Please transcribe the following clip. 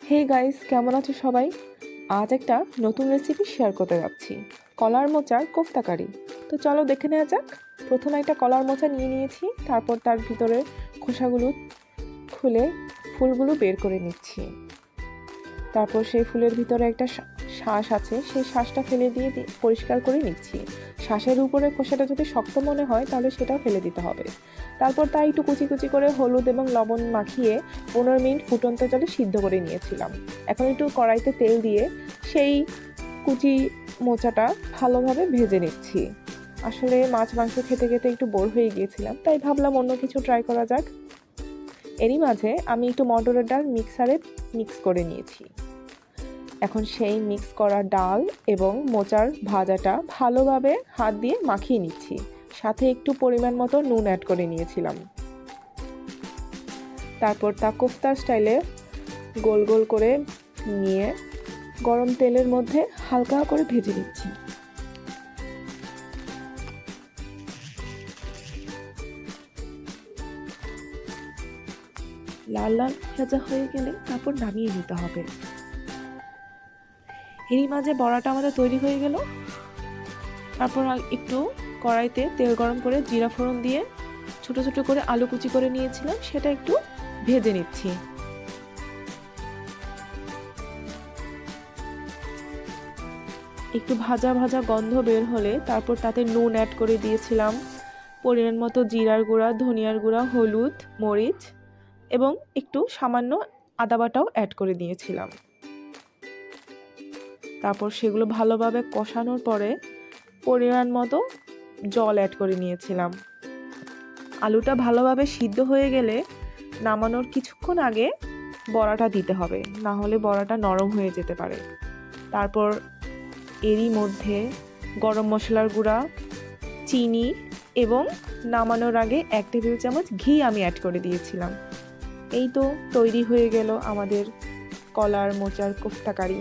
Hey guys, কেমন আছো সবাই? আজ একটা নতুন রেসিপি শেয়ার করতে যাচ্ছি, কলার মোচার কোফতা কারি। তো চলো দেখে নেওয়া যাক। প্রথমে একটা কলার মোচা নিয়ে নিয়েছি, তারপর তার ভিতরে খোসাগুলো খুলে ফুলগুলো বের করে নিচ্ছি। তারপর সেই ফুলের ভিতরে একটা শ্বাস আছে, সেই শ্বাসটা ফেলে দিয়ে পরিষ্কার করে নিচ্ছি। শ্বাসের উপরে খোসাটা যদি শক্ত মনে হয় তাহলে সেটাও ফেলে দিতে হবে। তারপর তা একটু কুচি কুচি করে হলুদ এবং লবণ মাখিয়ে 15 মিনিট ফুটন্ত জলে সিদ্ধ করে নিয়েছিলাম। এখন একটু কড়াইতে তেল দিয়ে সেই কুচি মোচাটা ভালোভাবে ভেজে নিচ্ছি। আসলে মাছ মাংস খেতে খেতে একটু বোর হয়ে গিয়েছিলাম, তাই ভাবলাম অন্য কিছু ট্রাই করা যাক। এরই মাঝে আমি একটু মটরের ডাল মিক্সারে মিক্স করে নিয়েছি। এখন সেই মিক্স করা ডাল এবং মোচার ভাজাটা ভালোভাবে হাত দিয়ে মাখিয়ে নিচ্ছি। সাথে একটু পরিমাণ মতো নুন অ্যাড করে নিয়েছিলাম। তারপর তা কোফতার স্টাইলে গোল গোল করে নিয়ে গরম তেলের মধ্যে হালকা করে ভেজে নিচ্ছি। লাল লাল ভাজা হয়ে গেলে তারপর নামিয়ে নিতে হবে। এরই মাঝে বড়াটা আমাদের তৈরি হয়ে গেল। তারপর একটু কড়াইতে তেল গরম করে জিরা ফোড়ন দিয়ে ছোট ছোট করে আলু কুচি করে নিয়েছিলাম, সেটা একটু ভেজে নিচ্ছি। একটু ভাজা ভাজা গন্ধ বের হলে তারপর তাতে নুন অ্যাড করে দিয়েছিলাম, পরিমাণ মতো জিরার গুঁড়া, ধনিয়ার গুঁড়া, হলুদ, মরিচ এবং একটু সামান্য আদা বাটাও অ্যাড করে দিয়েছিলাম। তারপর সেগুলো ভালোভাবে কষানোর পরে পরিমাণ মতো জল অ্যাড করে নিয়েছিলাম। আলুটা ভালোভাবে সিদ্ধ হয়ে গেলে নামানোর কিছুক্ষণ আগে বড়াটা দিতে হবে, না হলে বড়াটা নরম হয়ে যেতে পারে। তারপর এরই মধ্যে গরম মশলার গুঁড়া, চিনি এবং নামানোর আগে 1 টেবিল চামচ ঘি আমি অ্যাড করে দিয়েছিলাম। এই তো তৈরি হয়ে গেল আমাদের কলার মোচার কোফতা কারি।